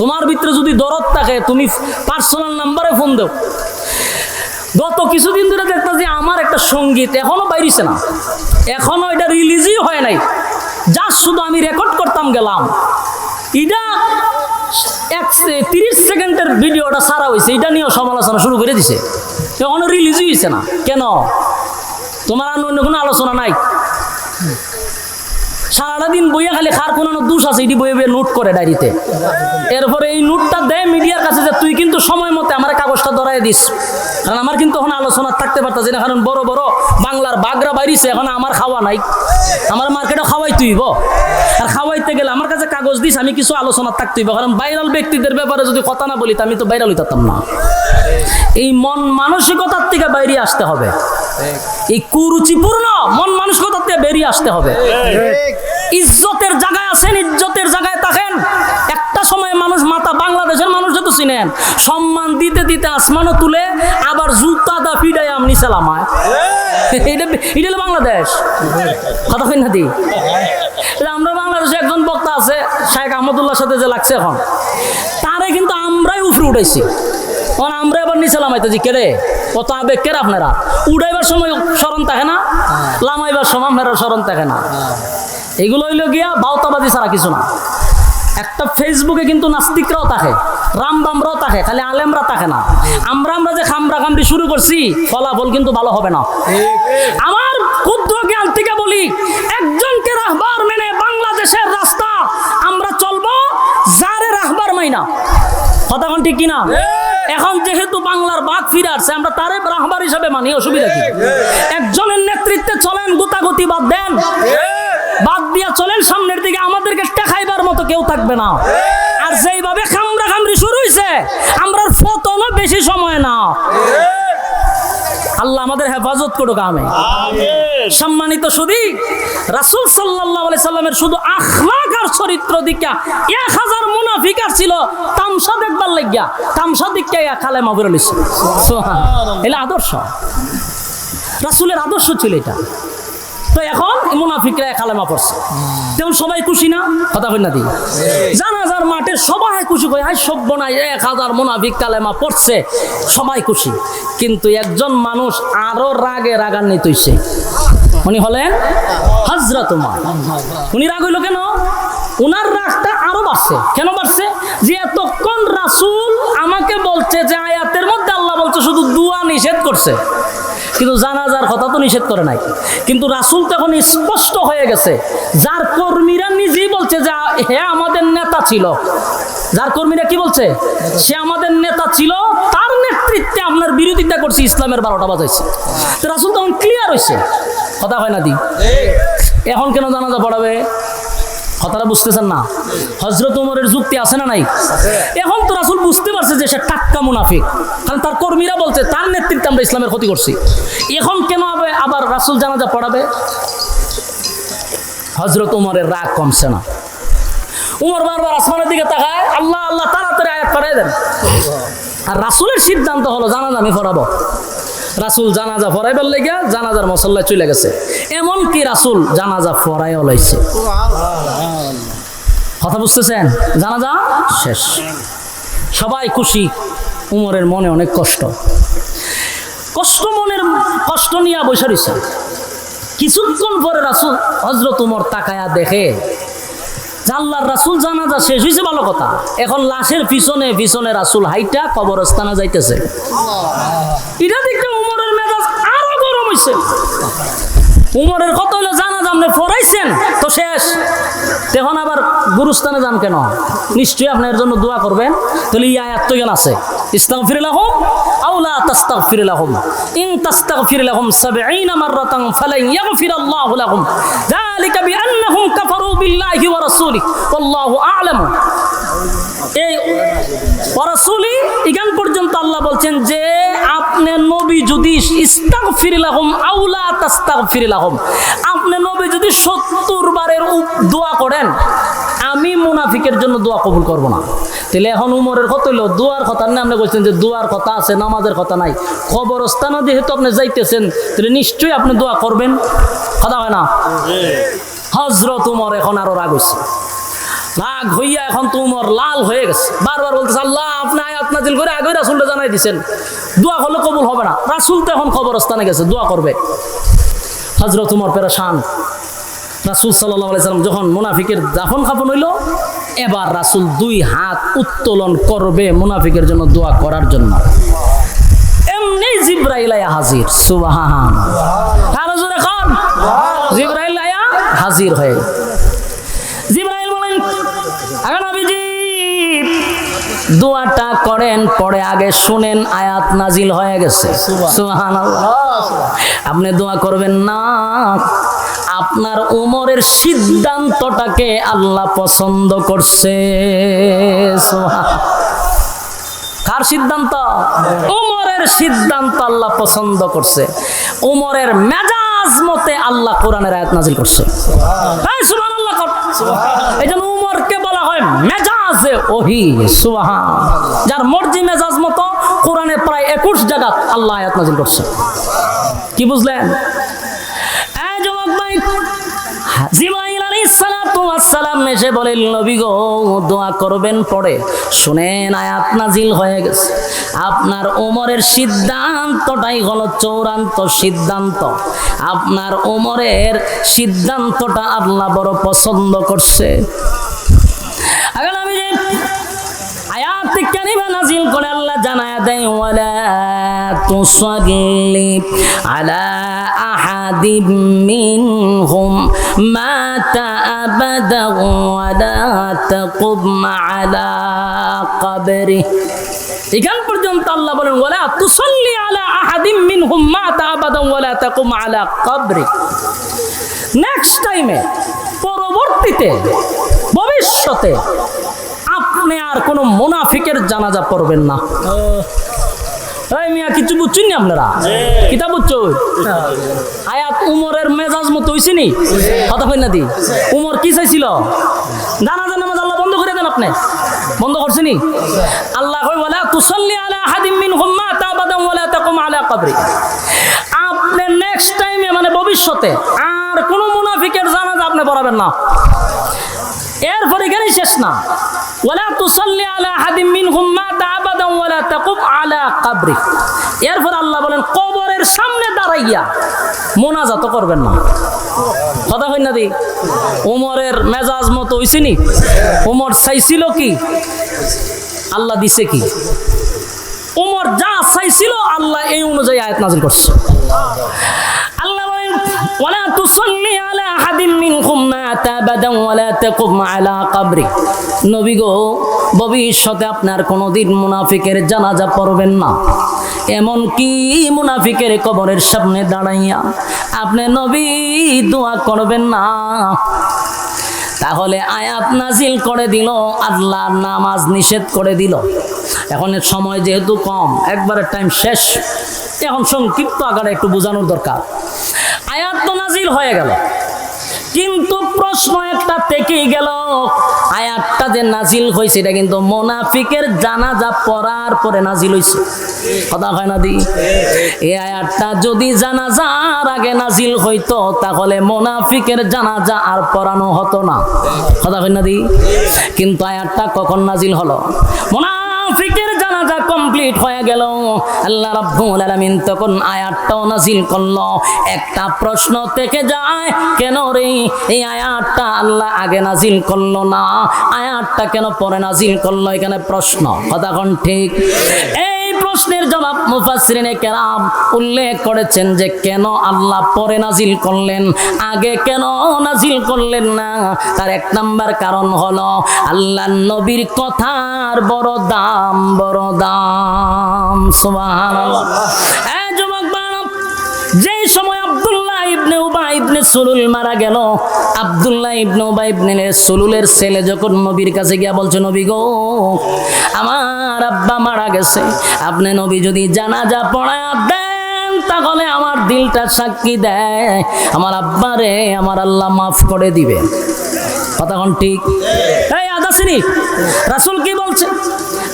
তোমার ভিতরে যদি দরদ থাকে তুমি পার্সোনাল নাম্বারে ফোন দাও। গত কিছুদিন ধরে দেখতেছি আমার একটা সঙ্গীত এখনো বাইরিছে না, এখনো এটা রিলিজই হয় নাই, যা শুধু আমি রেকর্ড করতাম গেলাম, এটা 30 সেকেন্ডের ভিডিওটা সারা হয়েছে, এটা নিয়েও সমালোচনা শুরু করে দিছে, এখনো রিলিজই হয়েছে না। কেন? তোমার অন্য কোনো আলোচনা নাই, সারাটা দিন বইয়া খালি খার কোনো দোষ আছে এটি বইয়ে বইয়ে নোট করে ডায়েরিতে। এরপরে এই নোটটা দেয় মিডিয়ার কাছে যে তুই কিন্তু সময় মতো আমার কাগজটা ধরাই দিস, কারণ আমার কিন্তু এখন আলোচনা থাকতে পারতাছি না, কারণ বড় বড় বাংলার বাগরা বাইরিছে, এখন আমার খাওয়া নাই, আমার মার্কেটে খাওয়াই তুইব, আর খাওয়াইতে গেলে আমার কাছে কাগজ দিস, আমি কিছু আলোচনা থাকতেইব, কারণ ভাইরাল ব্যক্তিদের ব্যাপারে যদি কথা না বলি আমি তো ভাইরাল হইতাম না। এই মন মানসিকতার থেকে বাইরে আসতে হবে, এই কুরুচিপূর্ণ মন মানসিকতার থেকে বেরিয়ে আসতে হবে। ইজ্জতের জায়গায় আছেন, ইজ্জতের জায়গায় থাকেন। একটা সময় মানুষ মাথা, বাংলাদেশের মানুষ যত চিনেন, সম্মান দিতে দিতে আসমানও তুলে আবার জুতা দা ফিডাই আমনি সালামায়, এটা হলো বাংলাদেশ। কথা কই না দি? আমরা বাংলাদেশে একজন বক্তা আছে শাইখ আহমদুল্লাহর সাথে যে লাগছে এখন, তারে কিন্তু আমরাই উফরে উঠাইছি, আমরা এবার নিচে লামাইতেছি, কেড়ে কত আবেগ কেড়ে আপনারা, উড়াইবার সময় স্মরণ থাকে না, লামাইবার সময় আপনারা স্মরণ থাকে না। এগুলো হইল গিয়া বাউতাবাদী ছাড়া কিছু না। একটা ফেসবুকে কিন্তু নাস্তিকরাও থাকে, রামবামরাও থাকে, খালি আলেমরা থাকে না। আমরা যে খামরা খামরি শুরু করছি, ফলাফল কিন্তু ভালো হবে না। আমার ক্ষুদ্র জ্ঞান থেকে বলি, একজনকে রাহবার মেনে বাংলাদেশের রাস্তা আমরা চলবো, যারে রাহবার মাইনা। কথা কোন ঠিক কিনা? এখন যেহেতু বাংলার বাঘ ফিরে আসছে, আমরা তারে রাহবার হিসাবে মানি, অসুবিধা কি? একজনের নেতৃত্বে চলেন, গুতাগুতি বাদ দেন, বাদ দিয়া চলেন সামনের দিকে, আমাদেরকে টেকাইবার মতো কেউ থাকবে না। আর যেইভাবে খামরা খামরি শুরু হয়েছে, আমরা পতনও বেশি সময় না। আল্লাহ আমাদের হেফাজত করুক, আমিন। সম্মানিত সুধী, রাসূল সাল্লাল্লাহু আলাইহি সাল্লামের শুধু আখলাক আর চরিত্র দিকা 1000 মুনাফিক ছিল তামসা দেখবার লাগিয়া, তামসা দিকা কালেমা পড়ে লিছে। সুবহানাল্লাহ, এটা আদর্শ, রাসূলের আদর্শ ছিল এটা। তো এখন মুনাফিকরা কালেমা পড়ছে, তেমন সবাই খুশি না? কথা কই না দি? জানাজার মাঠে সবাই খুশি, কয় হাই সভ্য নাই, 1000 মুনাফিক কালেমা পড়ছে, সবাই খুশি। কিন্তু একজন মানুষ আরো রাগে রাগান্বিত হইছে, উনি হলেন হযরত ওমর। উনি রাগ হইল কেন? উনার রাগটা আরো বাড়ছে। কেন বাড়ছে? যে এতক্ষণ রাসূল আমাকে বলছে যে আয়াতের মধ্যে আল্লাহ বলছে শুধু দোয়া নিষেধ করছে, কিন্তু জানাজার কথা তো নিষেধ করে নাই। কিন্তু রাসূল তখন স্পষ্ট হয়ে গেছে, যার কর্মীরা নিজেই বলছে যে হে আমাদের নেতা ছিল, যার কর্মীরা কি বলছে, সে আমাদের নেতা ছিল, তার নেতৃত্বে আপনার বিরোধিতা করছে, ইসলামের 12টা বাজাইছে। তো রাসূল তখন ক্লিয়ার হয়েছে। কথা হয় না দি? এখন কেন জানাজা পড়াবে? কথাটা বুঝতেছেন না? হযরত ওমরের যুক্তি আছে না নাই? এখন তো রাসূল বুঝতে পারছে যে সে টাটকা মুনাফিক, কারণ তার কর্মীরা বলছে তার নেতৃত্বে আমরা ইসলামের ক্ষতি করছি। এখন কেন আবার রাসূল জানাজা পড়াবে? হযরত ওমরের রাগ কমছে না। ওমর বারবার আসমানের দিকে তাকায়, আল্লাহ আল্লাহ, তাড়াতাড়ি আয়াত পড়াই দেন। আর রাসূলের সিদ্ধান্ত হলো জানাজা আমি পড়াবো। রাসূল জানাজা পড়াইবার লেগে জানাজার মুসল্লায় চলে গেছে। এমনকি রাসূল জানাজা পড়াইও লাইছে। কথা বুঝতেছেন? জানাজা শেষ, সবাই খুশি, উমরের মনে অনেক কষ্ট, মনের কষ্ট নিয়ে বসে রয়েছে। কিছুক্ষণ পরে রাসূল হযরত ওমর তাকায়া দেখে আল্লাহর রাসূল জানাজা শেষ হয়েছে, ভালো কথা, এখন লাশের পিছনে পিছনে রাসূল হাইটা কবরস্থানে যাইতেছে। এটা দেখে উমরের মেজাজ আরো গরম হয়েছে। উমরের কথা হলো জানাজা আপনি পড়াইছেন তো শেষ, তখন আবার গুরুস্থানে যান কেন? নিশ্চয়ই আপনার জন্য দোয়া করবেন। তাহলে এই আয়াত তো জ্ঞান আছে, ইস্তাগফির লাহুম আও লা তাস্তাগফির লাহুম ইন তাস্তাগফির লাহুম 70 মাররাতান ফালান ইয়াগফিরাল্লাহু লাহুম যালিকা বিআন্নাহুম কাফারু বিল্লাহি ওয়া রাসূলিহি ওয়াল্লাহু আ'লাম। এই রাসূলি এখান পর্যন্ত আল্লাহ বলছেন যে আপনি নবী যদি ইস্তাগফির লাহুম আও লা তাস্তাগফির লাহুম, আপনি নবী যদি 70 বারের দোয়া করেন, আমি মুনাফিকের জন্য দোয়া কবুল করব না। তাহলে এখন উমরের কথা হইল দোয়ার কথা না, আপনি বলছেন যে দোয়ার কথা আছে, নামাজের কথা নাই। কবরস্থানে যেহেতু আপনি যাইতেছেন, তাহলে নিশ্চয়ই আপনি দোয়া করবেন। কথা হয় না? হযরত উমর এখন আরো রাগ হইছে, রাগ হইয়া এখন তো উমর লাল হয়ে গেছে, বারবার বলতেছে আল্লাহ আপনি আয়াত নাজিল করে আগে রাসূলকে জানাই দিয়েছেন, দোয়া করলে কবুল হবে না। রাসূল তো এখন কবরস্থানে গেছে, দোয়া করবে। হযরত উমর পেরেশান। রাসূল সাল্লাল্লাহু আলাইহি সাল্লাম যখন মুনাফিকের দাফন কাফন হইল, এবার রাসূল 2 হাত উত্তোলন করবে মুনাফিকের জন্য দোয়া করার জন্য, এমনি জিবরাইল আয়া হাজির। সুবহানাল্লাহ, আর জোরে কোন জিবরাইল আয়া হাজির হয়ে। জিবরাইল বলেন আগে নবীজি দোয়াটা করেন, পরে আগে শুনেন আয়াত নাজিল হয়ে গেছে। সুবহানাল্লাহ, আপনি দোয়া করবেন না, আপনার উমরের সিদ্ধান্তটাকে আল্লাহ পছন্দ করছে। কার সিদ্ধান্ত? উমরের সিদ্ধান্ত আল্লাহ পছন্দ করছে। উমরের মেজাজ মতে আল্লাহ কোরআনের আয়াত নাজিল করছে। সুবহানাল্লাহ, এই জন্য উমরকে বলা হয় মেজাজে ওহী। সুবহান, যার মর্জি মেজাজ মতো কোরআনে প্রায় 21 জায়গা আল্লাহ আয়াত নাজিল করছে। কি বুঝলেন? জিবরাইল আলাইহিস সালাতু ওয়াস সালাম এসে বলেন নবী গো দোয়া করবেন, পড়ে শুনেন আয়াত নাজিল হয়ে গেছে। আপনার ওমরের সিদ্ধান্তটাই হলো চূড়ান্ত সিদ্ধান্ত, আপনার ওমরের সিদ্ধান্তটা আল্লাহ বড় পছন্দ করছে। আগে আমি যে আয়াত কারিমা নাজিল করে আল্লাহ জানায়া দেয় ওয়ালা তুসাল্লি আলা আহাদিম মিনহুম মাতা আবাদা ওয়ালা তাকুম আলা কবরি। এখান পর্যন্ত আল্লাহ বলেন ওয়ালা তুসাল্লি আলা আহাদিম মিনহুম মাতা আবাদা ওয়ালা তাকুম আলা কবরি। নেক্সট টাইমে, পরবর্তীতে, ভবিষ্যতে আপনি আর কোন মুনাফিকের জানাজা পড়বেন না। এই মিয়া কিছু বুঝছেন না আপনারা? কিতাব বুঝছো? আয়াত উমরের মেজাজ মতো হইছে নি? কথা কই না দি? উমর কি চাইছিল? জানাজার নামাজ আল্লাহ বন্ধ করে দেন, আপনি বন্ধ করছেন নি? আল্লাহ কই ওয়ালা তুসাল্লি আলা আহাদিম মিনহুম মাতা আবাদা ওয়ালা তাকুম আলা কবরি। আপনি নেক্সট টাইমে মানে ভবিষ্যতে আর কোন মুনাফিকের জানাজা আপনি পড়াবেন না। এরপরে এখানেই শেষ না, ওয়ালা তুসাল্লি আলা আহাদিম মিনহুম মাতা আবাদা ওয়ালা তাকুম আলা কবরি। এরপর আল্লাহ বলেন কবরের সামনে দাঁড়াইয়া মোনাজাত করবেন না। কথা কই না দি? উমরের মেজাজ মতো হইছে নি? উমর চাইছিল কি, আল্লাহ দিছে কি? উমর যা চাইছিল আল্লাহ এই অনুযায়ী আয়াত নাযিল করছে। আল্লাহ বলেন ওয়ালা তুসাল্লি আলা আহাদিম মিনহুম মাতা আবাদা ওয়ালা তাকুম আলা কবরি। নবী গো ভবিষ্যতে আপনার কোনোদিন মুনাফিকের জানাজা পড়বেন না, এমন কি মুনাফিকের কবরের সামনে দাঁড়াইয়া আপনি নবী দোয়া করবেন না। তাহলে আয়াত নাজিল করে দিল, আল্লাহ নামাজ নিষেধ করে দিল। এখন সময় যেহেতু কম, একবারের টাইম শেষ, এখন সংক্ষিপ্ত আকারে একটু বোঝানোর দরকার। আয়াত তো নাজিল হয়ে গেল, কিন্তু প্রশ্ন একটা থেকেই গেল, আয়াতটা যে নাজিল হয়েছে এটা কিন্তু মুনাফিকের জানাজা পড়ার পরে নাজিল হয়েছে। কথা হয় না দি? এই আয়াতটা যদি জানাজার আগে নাজিল হইতো তাহলে মুনাফিকের জানাজা আর পড়ানো হতো না। কথা হয় না দি? কিন্তু আয়াতটা কখন নাজিল হলো? মুনাফিকের জানাজা কমপ্লিট হয়ে গেল, আল্লাহ রাব্বুল আলামিন তখন আয়াতটাও নাজিল করলো। একটা প্রশ্ন থেকে যায়, কেন রে এই আয়াতটা আল্লাহ আগে নাজিল করলো না, আয়াতটা কেন পরে নাজিল করলো? এখানে প্রশ্ন। কথা কোন ঠিক? এই প্রশ্নের জবাব মুফাসসিরিনে কেরাম উল্লেখ করেছেন যে কেন আল্লাহ পরে নাজিল করলেন, আগে কেন নাজিল করলেন না। তার এক নাম্বার কারণ হলো আল্লাহর নবীর কথার বড় দাম, বড় দাম। সুবহানাল্লাহ। এই যুবক বাবা, যেই সময় আব্দুল্লাহ ইবনে উবাই ইবনে সুলুল মারা গেল, আব্দুল্লাহ ইবনে উবাই ইবনে সুলুলের ছেলে যখন নবীর কাছে গিয়া বলছে নবী গো আমার আব্বা মারা গেছে, আপনি নবী যদি জানাজা পড়ায়া দেন তাহলে আমার দিলটা সাক্ষী দেয় আমার আব্বারে আমার আল্লাহ মাফ করে দিবে। কথা কোন ঠিক? এই আদাসিনী রাসূল কি বলছে?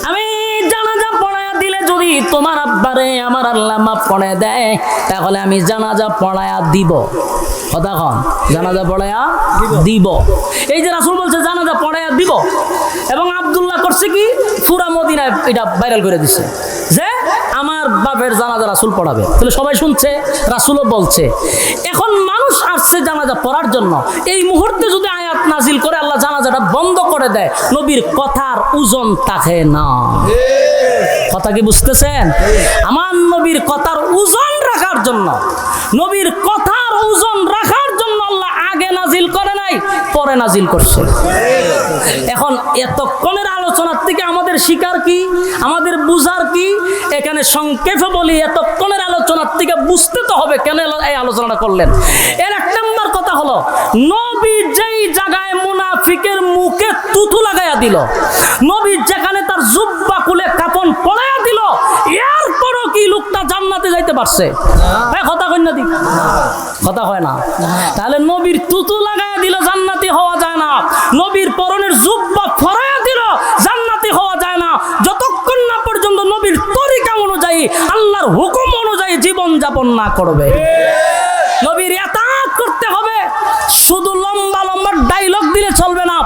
আমি জানাজা পড়ায়া দিলে যদি তোমার আব্বারে আমার আল্লাহ মাফ করে দেয় তাহলে আমি জানাজা পড়ায়া দিব। কথা কন, জানাজা পড়ায়া দিব। এই যে রাসূল বলছে জানাজা পড়ায়া দিব, এবং আব্দুল্লাহ করছে কি পুরা মদিনায় এটা ভাইরাল করে দিছে যে আমার বাপের জানাজা রাসূল পড়াবে। তাহলে সবাই শুনছে, রাসূলও বলছে। এখন মানুষ আসছে জানাজা পড়ার জন্য, এই মুহূর্তে যদি আয়াত নাজিল করে আল্লাহ জানাজাটা বন্ধ করে দেয়, নবীর কথার ওজন থাকে না। কথা কি বুঝতেছেন? আমার নবীর কথার ওজন রাখার জন্য, নবীর কথার ওজন রাখার জন্য আল্লাহ আগে নাজিল করে নাই, পরে নাজিল করছে। এখন এতক্ষণের আলোচনার থেকে আমাদের শিকার কি, আমাদের বুঝার কি? এখানে সংক্ষেপে বলি, এতক্ষণের আলোচনার থেকে বুঝতে তো হবে কেন এই আলোচনাটা করলেন। এর এক নম্বর কথা হলো, নবী যেই জায়গায় মুনাফিকের মুখে তুতু লাগাইয়া দিল, নবী যেখানে তার জুব্বা খুলে কাপন পরাইয়া দিল, এরপরও কি লোকটা জান্নাতে যাইতে পারছে? কথা কই না দি, কথা হয় না। তাহলে নবীর তুতু লাগাইয়া দিল জান্নাতি হওয়া যায় না, নবীর পরনের জুব্বা পরাইয়া দিল জান্নাতি হওয়া যায় না, যতক্ষণ না পর্যন্ত নবীর তরিকা অনুযায়ী, আল্লাহর হুকুম অনুযায়ী জীবন যাপন না করবে। নবীর ইতাআত করতে হবে। শুধু লম্বা লম্বা ডায়লগ দিলে চলবে না,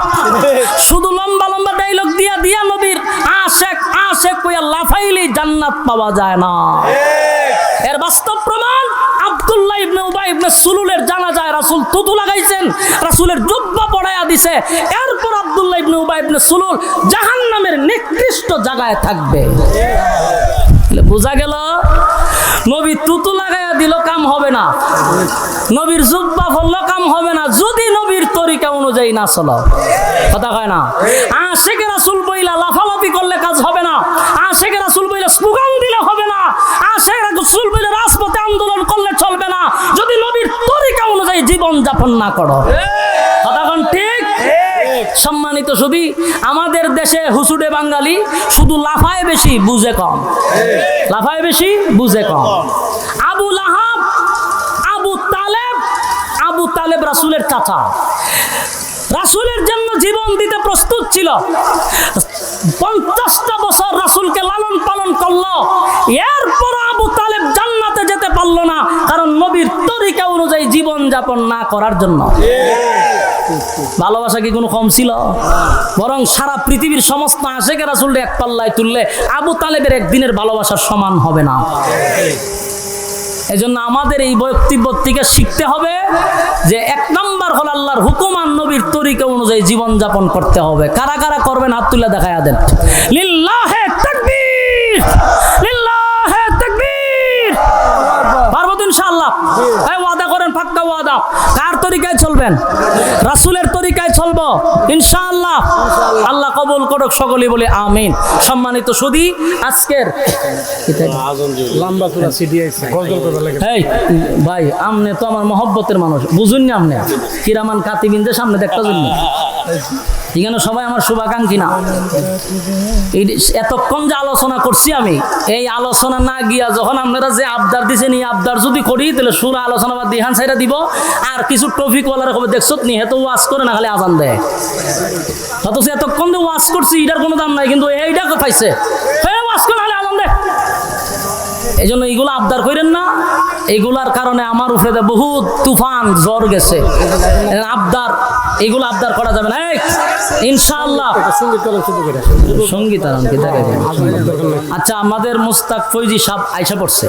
শুধু লম্বা লম্বা ডায়লগ দিয়া দিয়া নবীর আশেক আশেক কইয়া লাফাইলে জান্নাত পাওয়া যায় না। এর বাস্তব প্রমাণ আব্দুল্লাহ ইবনে উবাই ইবনে সুলুলের জানাজায় রাসূল তুতু লাগাইছেন, রাসূলের জুব্বা পরাইয়া দিছে, এরপর আব্দুল্লাহ ইবনে উবাই ইবনে সুলুল জাহান্নামের নিকৃষ্ট জায়গায় থাকবে। বোঝা গেল নবী তুতু লাগাইয়া দিল কাম হবে না, নবীর জুব্বা পরলো কাম হবে না, যদি নবীর তরিকা অনুযায়ী না চলো। কথা কয় না। আশেকে রাসূল বইলা লাফালাফি করলে কাজ হবে না, আশেকে রাসূল বইলা স্লোগান দিলে হবে না, আশেকে রাসূল বইলা রাজপথে আন্দোলন করলে চলবে না, যদি নবীর তরিকা অনুযায়ী জীবন যাপন না করো। কথা কন ঠিক? সম্মানিত সুধী, আমাদের দেশে হুসুডে বাঙালি শুধু লাফায় বেশি বুঝে কম, লাফায় বেশি বুঝে কম। আবু লাহাব, আবু তালেব রাসূলের চাচা, রাসূলের জন্য জীবন দিতে প্রস্তুত ছিল, 50টা বছর রাসূলকে লালন পালন করলো, এরপর আবু তালেব জান্নাতে যেতে পারলো না, কারণ নবীর তরিকা অনুযায়ী জীবন যাপন না করার জন্য। ভালোবাসা কি কোনো কম ছিল? বরং সারা পৃথিবীর সমস্ত আশেকে রাসূল এক পাল্লায় তুললে আবু তালেবের একদিনের ভালোবাসার সমান হবে না। এজন্য আমাদের এই বক্তব্য থেকে শিখতে হবে যে এক নাম্বার হল আল্লাহর হুকুম আর নবীর তরিকা অনুযায়ী জীবন যাপন করতে হবে। কারা কারা করবেন হাত তুলে দেখায়া দেন। লিল্লাহে তাকবীর, লিল্লাহে তাকবীর। পারবো তো ইনশাআল্লাহ? এই ওয়াদা করেন, পাক্কা ওয়াদা। কার তরিকায় চলবেন? রাসূলের তরিকায় চলবো ইনশাআল্লাহ। আল্লাহ কবুল করুক, সকলেই বলে আমিন। সম্মানিত সুধী, আজকের এই ভাই আমনে তো আমার মহব্বতের মানুষ, বুঝুন না আমনে কিরামান কাতিবিনদের সামনে দেখতে জন্য এখানে সবাই আমার শুভাকাঙ্ক্ষী না। এতক্ষণ যে আলোচনা করছি আমি, এই আলোচনা না গিয়া যখন আপনারা যে আবদার দিচ্ছেন, এই আবদার যদি করি তাহলে সুরা আলোচনা বাদ দিয়ে হান সাইডা দিব, আর কিছু টপিকওয়ালার খবর দেখছো নি হেতো ওয়াজ করে না, খালি আজান দেয়। অথচ এতক্ষণ যে ওয়াজ করছি এটার কোনো দাম নাই, কিন্তু এইটা পাইছে ওয়াজ করে খালি আজান দেয়। এই জন্য এইগুলো আবদার করেন না, এইগুলার কারণে আমার উপরে বহুত তুফান জ্বর গেছে। আবদার এগুলো আবদার করা যাবে না ইনশাআল্লাহ। সঙ্গীত আচ্ছা, আমাদের মুস্তাক ফৈজি সাহেব আইসা পড়ছে।